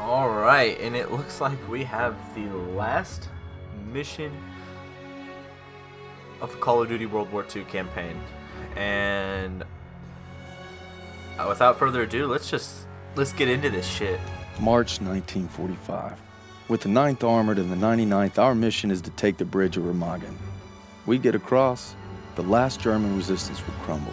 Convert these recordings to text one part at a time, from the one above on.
Alright, and it looks like we have the last mission of Call of Duty World War II campaign. And without further ado, let's get into this shit. March 1945. With the 9th Armored and the 99th, our mission is to take the bridge of Remagen. We get across, the last German resistance will crumble.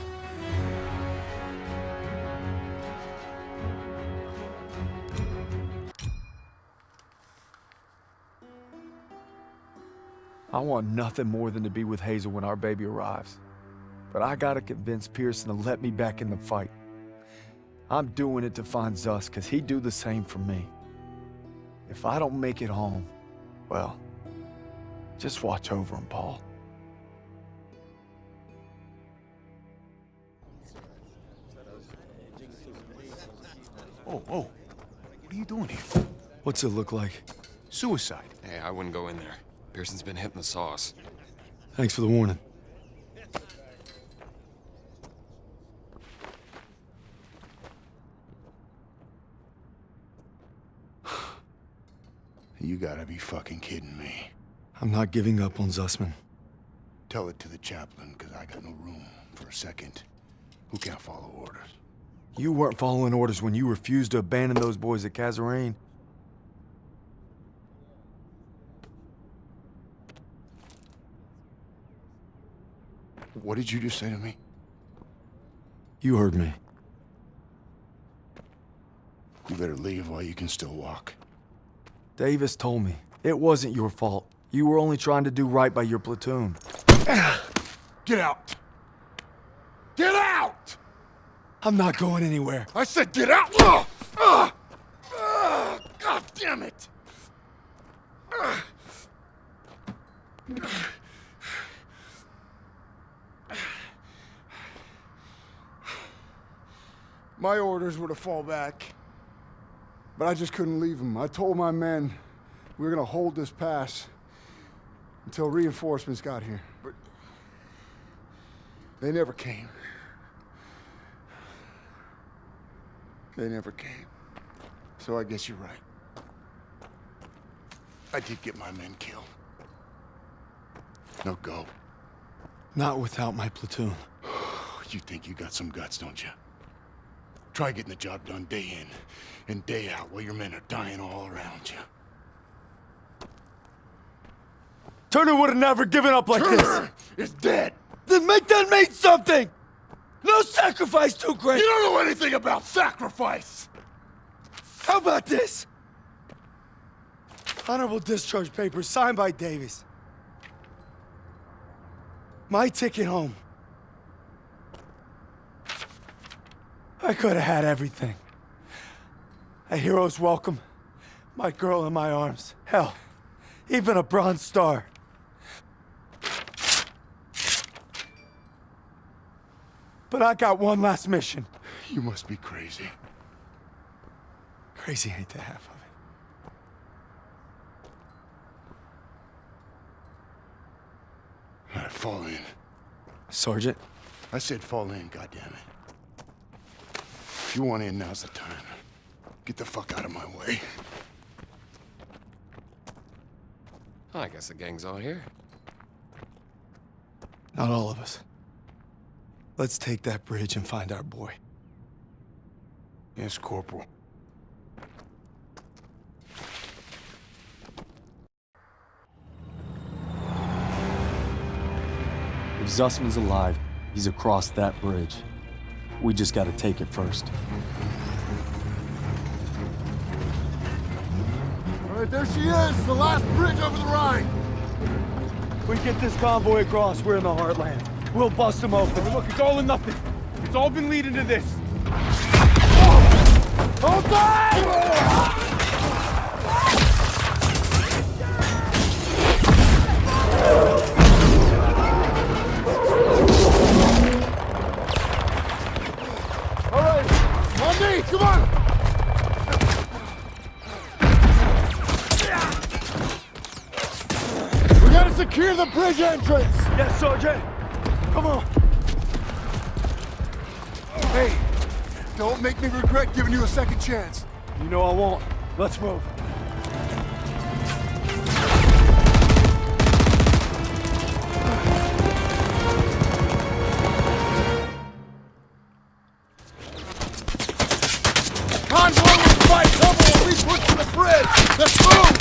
I want nothing more than to be with Hazel when our baby arrives. But I gotta convince Pearson to let me back in the fight. I'm doing it to find Zus, because he'd do the same for me. If I don't make it home, well, just watch over him, Paul. Oh, what are you doing here? What's it look like? Suicide. Hey, I wouldn't go in there. Pearson's been hitting the sauce. Thanks for the warning. You gotta be fucking kidding me. I'm not giving up on Zussman. Tell it to the chaplain, because I got no room for a second. Who can't follow orders? You weren't following orders when you refused to abandon those boys at Kazarane. What did you just say to me? You heard me. You better leave while you can still walk. Davis told me. It wasn't your fault. You were only trying to do right by your platoon. Get out! Get out! I'm not going anywhere. I said get out! God damn it! My orders were to fall back, but I just couldn't leave them. I told my men we were gonna hold this pass until reinforcements got here, but they never came. They never came. So I guess you're right. I did get my men killed. Now go. Not without my platoon. You think you got some guts, don't you? Try getting the job done day in and day out while your men are dying all around you. Turner would have never given up like Turner is dead! Then make that mean something! No sacrifice too great! You don't know anything about sacrifice! How about this? Honorable discharge papers signed by Davis. My ticket home. I could have had everything. A hero's welcome, my girl in my arms. Hell, even a Bronze Star. But I got one last mission. You must be crazy. Crazy ain't the half of it. All right, fall in. Sergeant? I said fall in, goddammit. If you want in, now's the time. Get the fuck out of my way. I guess the gang's all here. Not all of us. Let's take that bridge and find our boy. Yes, Corporal. If Zussman's alive, he's across that bridge. We just gotta take it first. All right, there she is, the last bridge over the Rhine. We get this convoy across, we're in the heartland. We'll bust them open. Look, it's all or nothing. It's all been leading to this. Hold tight! All right, on me, come on! We gotta secure the bridge entrance! Yes, Sergeant. Come on. Hey, don't make me regret giving you a second chance. You know I won't. Let's move. Convoy will fight double when we push to the bridge! Let's move!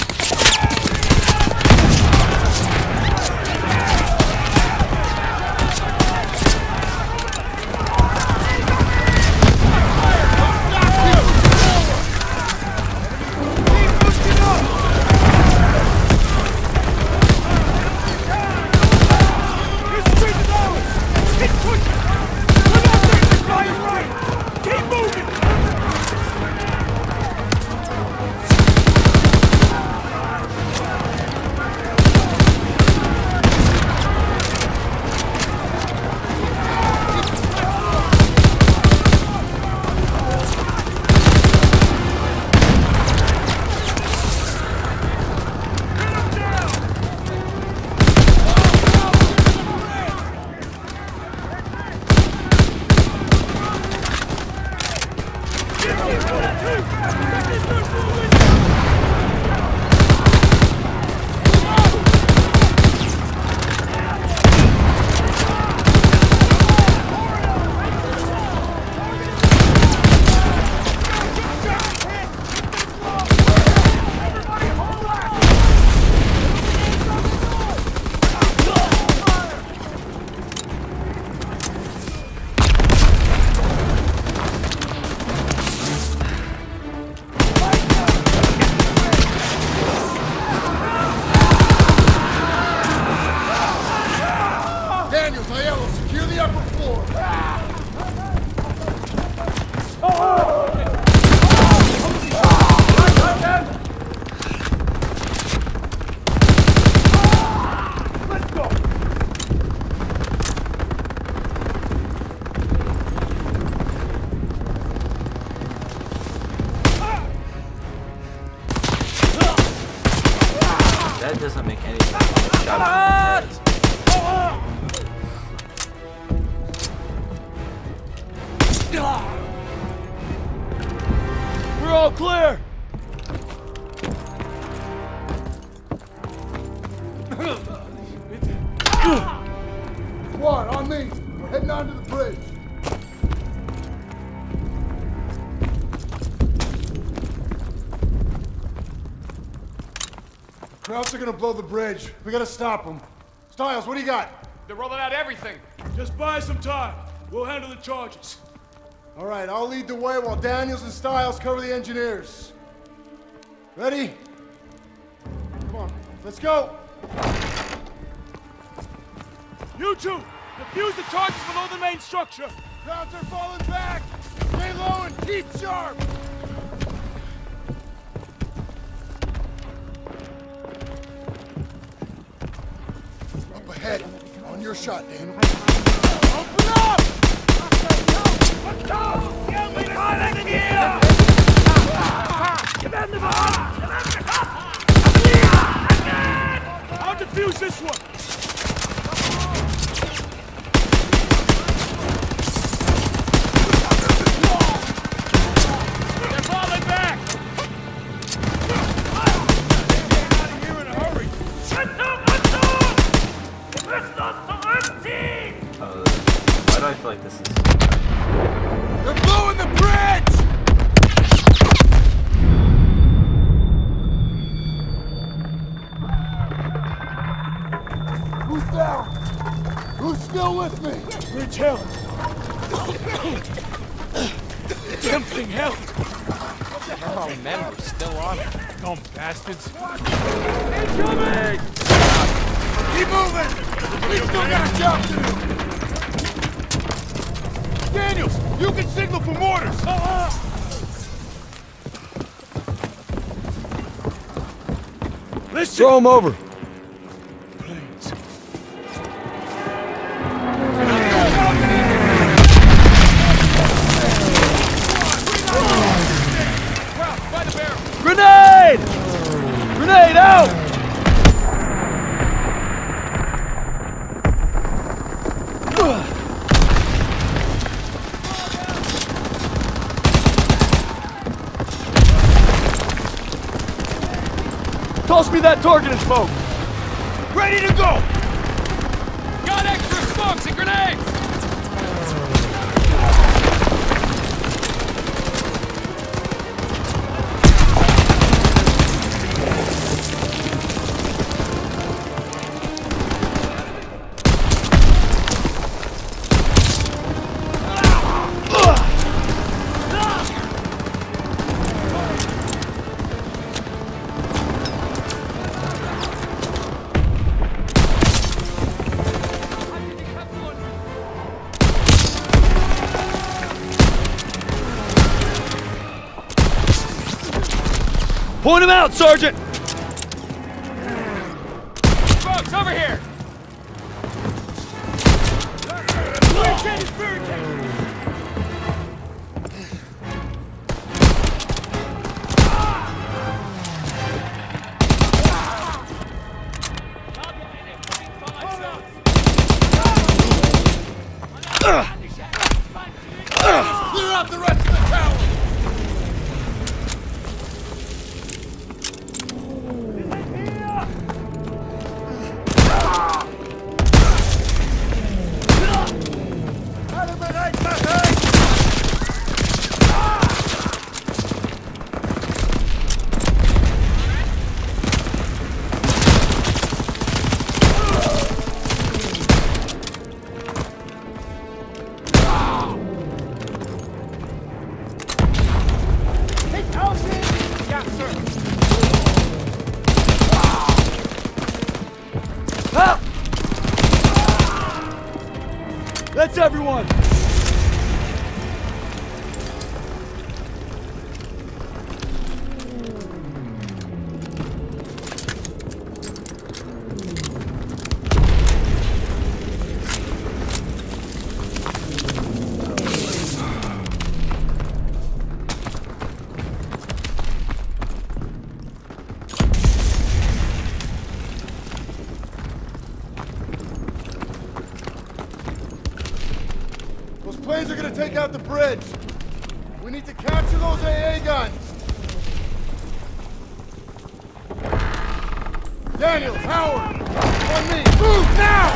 That doesn't make any sense. Shot him in the head. We're all clear! Squad, on me! We're heading onto the bridge. Krauts are gonna blow the bridge. We gotta stop them. Stiles, what do you got? They're rolling out everything. Just buy some time. We'll handle the charges. All right, I'll lead the way while Daniels and Stiles cover the engineers. Ready? Come on, let's go! You two, defuse the charges below the main structure. Krauts are falling back! Stay low and keep sharp! Up ahead. On your shot, Dan. Open up! I'll defuse this one. They're falling back. Get out of here in a hurry. Why do I feel like this is... They're blowing the bridge! Who's down? Who's still with me? Bridge held. Damn thing held. Our men were still on it. Dumb bastards. Incoming! Keep moving! We still got a job to do! Daniels, you can signal for mortars. Listen. Throw him over! Planes. By the barrel. Grenade! Grenade out! Toss me that target and smoke! Ready to go! Got extra smokes and grenades! Point him out, Sergeant! Folks, over here! Clear out the rest of the tower! That's everyone! Those planes are gonna take out the bridge. We need to capture those AA guns. Daniels, Howard, on me. Move now!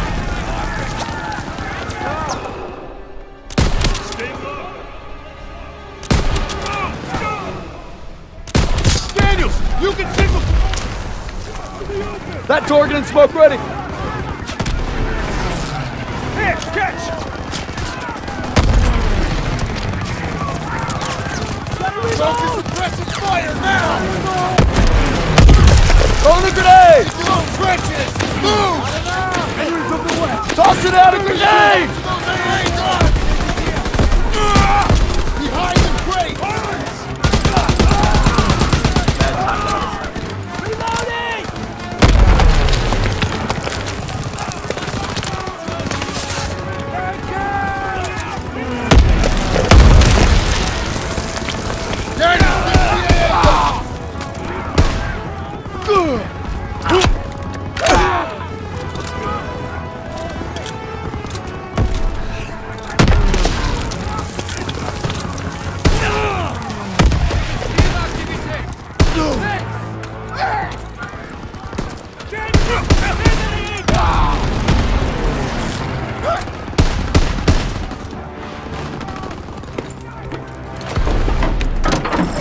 Stay low. Daniels, you can signal. That target and smoke ready! Here, catch! Focus suppressive fire now! Throw the grenade! Those trenches! Move! Toss it out a grenade! Those AA guns! Behind the crate!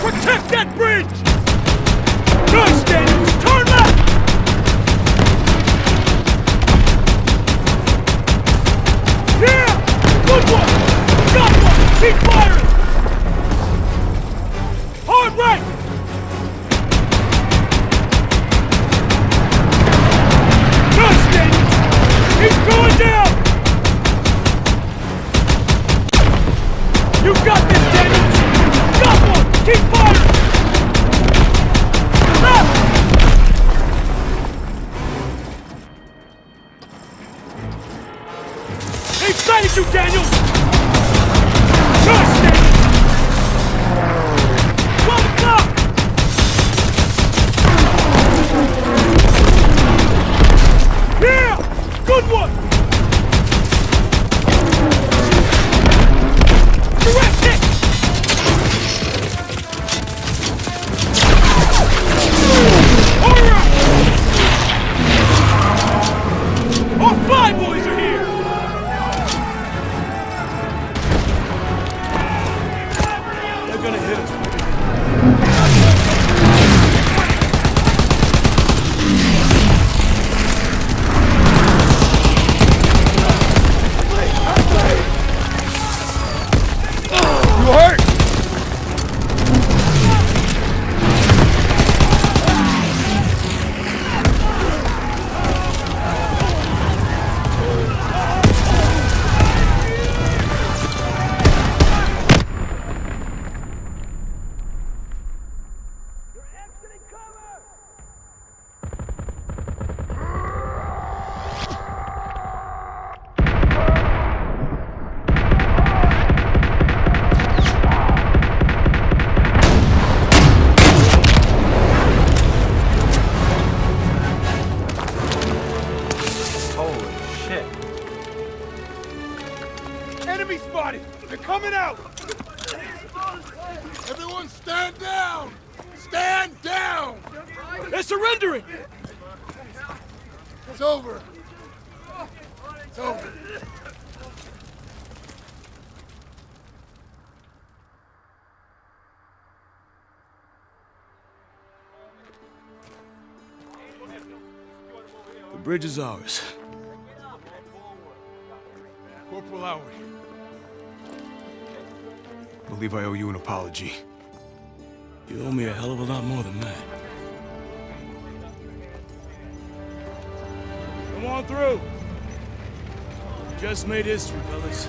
Protect that bridge! Nice, Daniels! Turn left! Yeah! Good one! Got one! Keep firing! Hard right! Nice, Daniels! Keep going down! You got this, Daniels! Got one! Keep firing! Left! surrendering! It's over. It's over. The bridge is ours. Corporal Howard. I believe I owe you an apology. You owe me a hell of a lot more than that. Come on through. Just made history, fellas.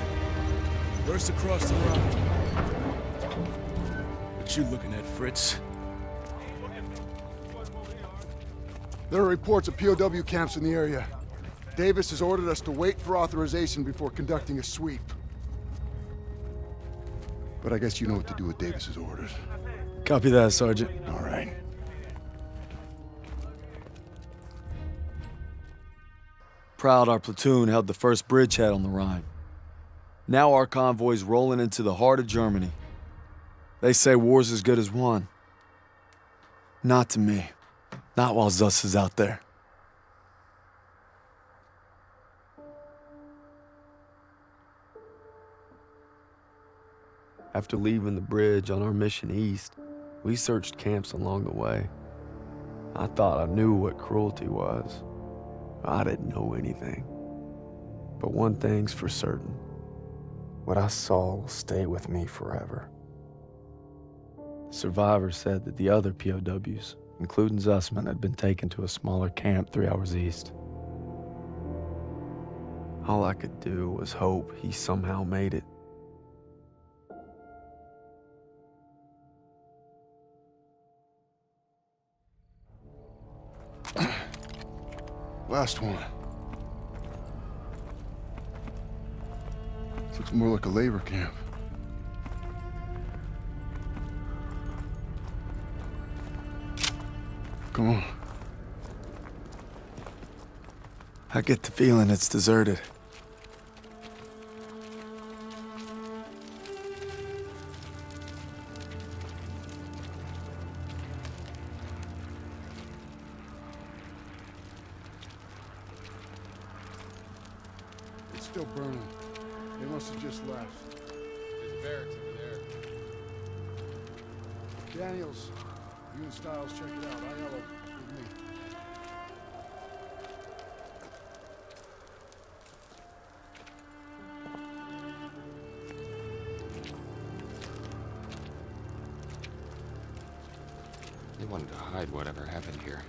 Burst across the Rhine. What you looking at, Fritz? There are reports of POW camps in the area. Davis has ordered us to wait for authorization before conducting a sweep. But I guess you know what to do with Davis's orders. Copy that, Sergeant. All right. Proud our platoon held the first bridgehead on the Rhine. Now our convoy's rolling into the heart of Germany. They say war's as good as won. Not to me. Not while Zuss is out there. After leaving the bridge on our mission east, we searched camps along the way. I thought I knew what cruelty was. I didn't know anything. But one thing's for certain. What I saw will stay with me forever. The survivors said that the other POWs, including Zussman, had been taken to a smaller camp 3 hours east. All I could do was hope he somehow made it. Last one. This looks more like a labor camp. Come on. I get the feeling it's deserted. It's still burning. They must have just left. There's a barracks over there. Daniels, you and Stiles check it out. I yellow with me. They wanted to hide whatever happened here.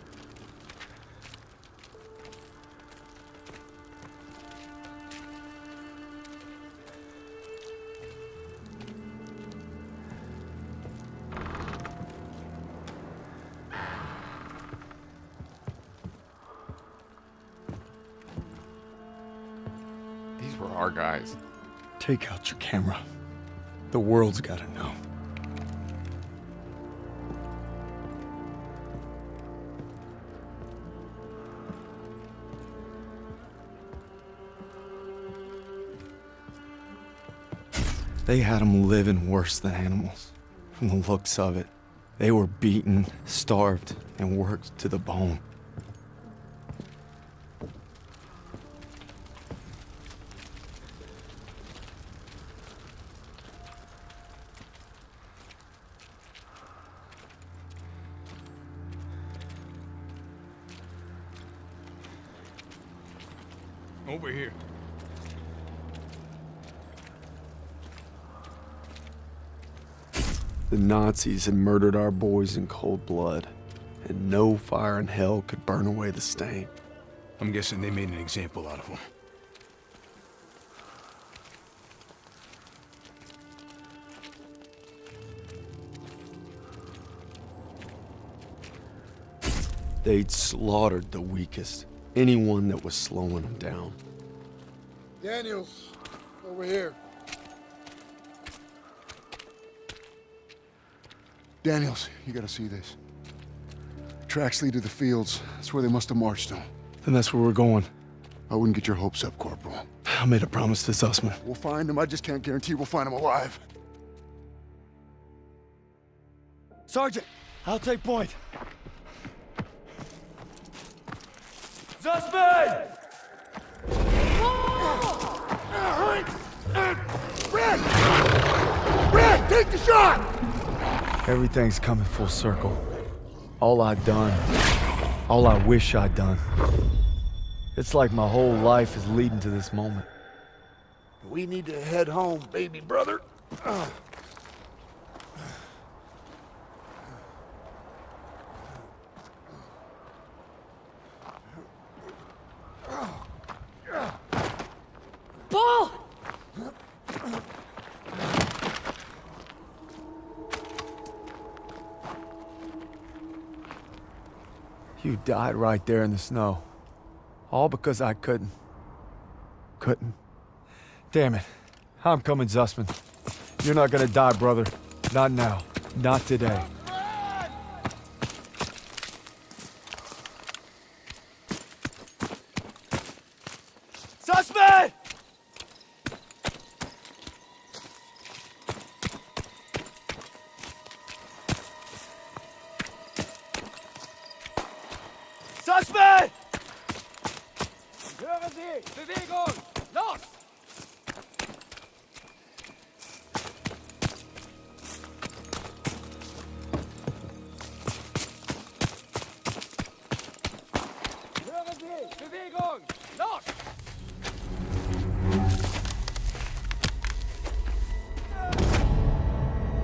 These were our guys. Take out your camera. The world's gotta know. They had them living worse than animals. From the looks of it, they were beaten, starved, and worked to the bone. Over here. The Nazis had murdered our boys in cold blood, and no fire in hell could burn away the stain. I'm guessing they made an example out of them. They'd slaughtered the weakest, anyone that was slowing them down. Daniels, over here. Daniels, you gotta see this. Tracks lead to the fields. That's where they must have marched them. Then that's where we're going. I wouldn't get your hopes up, Corporal. I made a promise to Zussman. We'll find him. I just can't guarantee we'll find him alive. Sergeant, I'll take point. Zussman! Red, take the shot! Everything's coming full circle. All I've done, all I wish I'd done. It's like my whole life is leading to this moment. We need to head home, baby brother. Paul! You died right there in the snow. All because I couldn't. Damn it. I'm coming, Zussman. You're not gonna die, brother. Not now. Not today. Zussman! Zussman! Hören Sie! Bewegung! Los! Hören Sie! Bewegung! Los!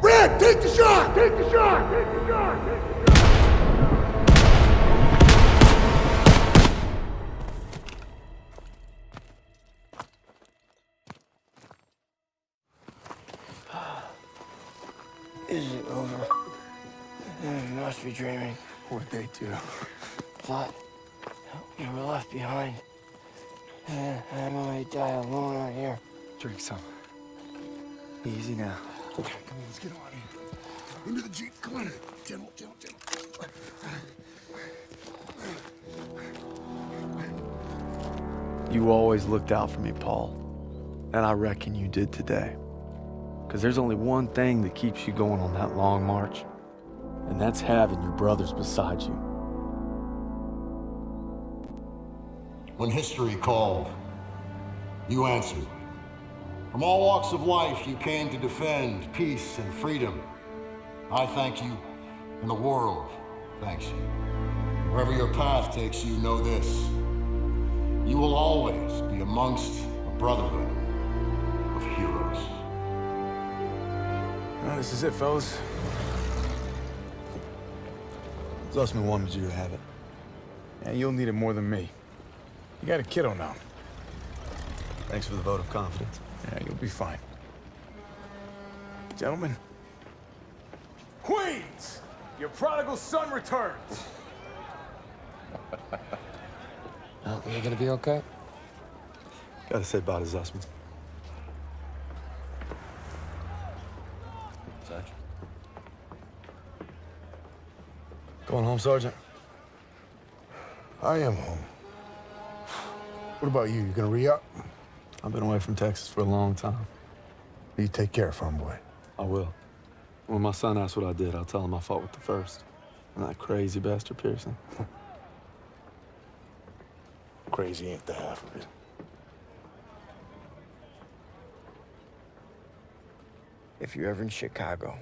Red, take the shot! Take the shot! Take the shot! Take the shot! Is it over? You must be dreaming. What'd they do? Thought you were left behind. And I'm gonna die alone out here. Drink some. Easy now. Come on, let's get on here. Into the Jeep, come on. Gentle, gentle, gentle. You always looked out for me, Paul. And I reckon you did today. Because there's only one thing that keeps you going on that long march, and that's having your brothers beside you. When history called, you answered. From all walks of life, you came to defend peace and freedom. I thank you, and the world thanks you. Wherever your path takes you, know this. You will always be amongst a brotherhood of heroes. Well, this is it, fellas. Zussman wanted you to have it. Yeah, you'll need it more than me. You got a kiddo now. Thanks for the vote of confidence. Yeah, you'll be fine. Gentlemen. Queens! Your prodigal son returns! You gonna be okay? Gotta say bye to Zussman. Sarge? Going home, Sergeant? I am home. What about you? You gonna re-up? I've been away from Texas for a long time. You take care, farm boy. I will. When my son asks what I did, I'll tell him I fought with the first. And that crazy bastard Pearson. Crazy ain't the half of it. If you're ever in Chicago,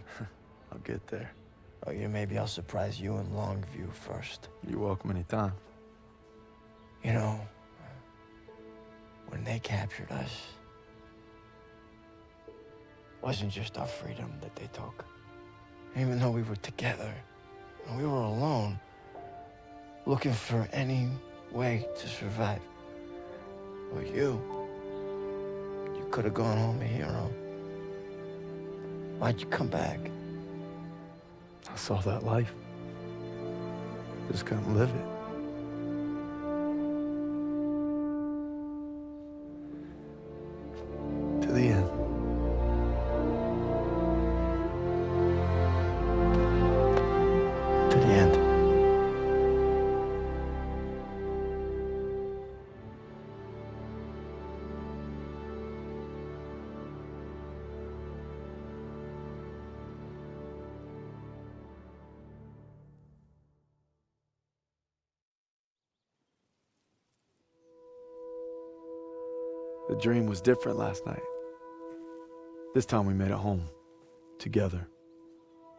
I'll get there. oh, maybe I'll surprise you in Longview first. You're welcome anytime. You know, when they captured us, it wasn't just our freedom that they took. Even though we were together, and we were alone, looking for any way to survive. But you could have gone home a hero. Why'd you come back? I saw that life. Just couldn't live it. To the end. To the end. The dream was different last night. This time we made it home, together.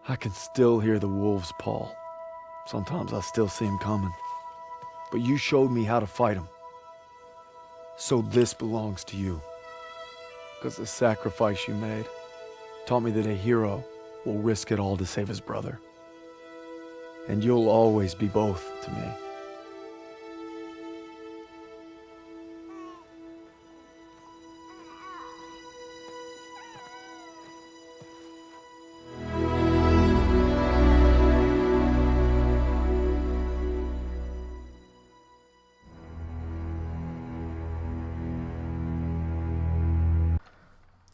I can still hear the wolves' paw. Sometimes I still see them coming. But you showed me how to fight them. So this belongs to you. Because the sacrifice you made taught me that a hero will risk it all to save his brother. And you'll always be both to me.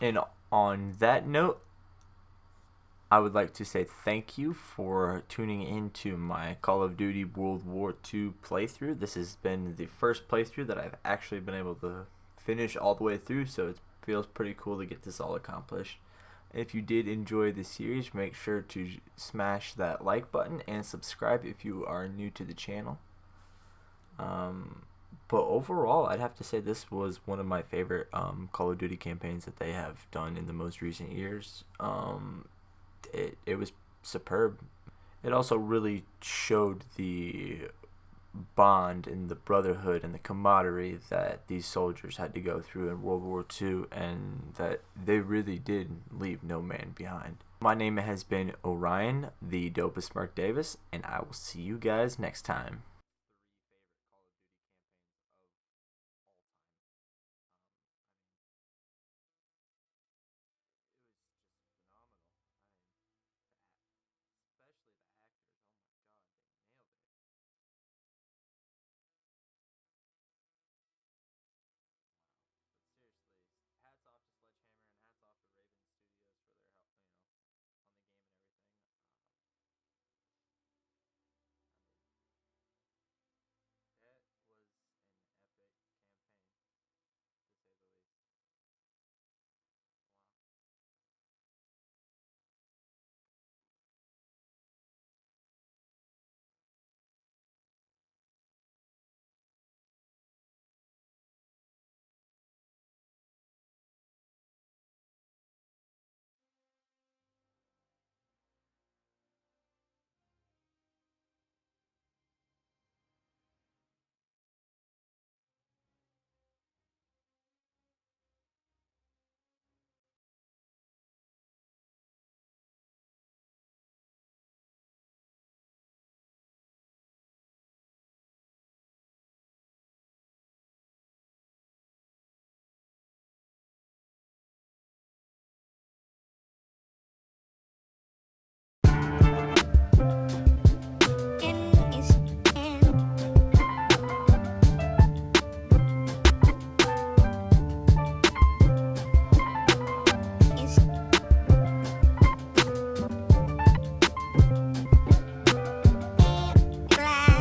And on that note, I would like to say thank you for tuning into my Call of Duty World War II playthrough. This has been the first playthrough that I've actually been able to finish all the way through, so it feels pretty cool to get this all accomplished. If you did enjoy the series, make sure to smash that like button and subscribe if you are new to the channel. But overall, I'd have to say this was one of my favorite Call of Duty campaigns that they have done in the most recent years. It was superb. It also really showed the bond and the brotherhood and the camaraderie that these soldiers had to go through in World War II, and that they really did leave no man behind. My name has been Orion, the dopest Mark Davis, and I will see you guys next time.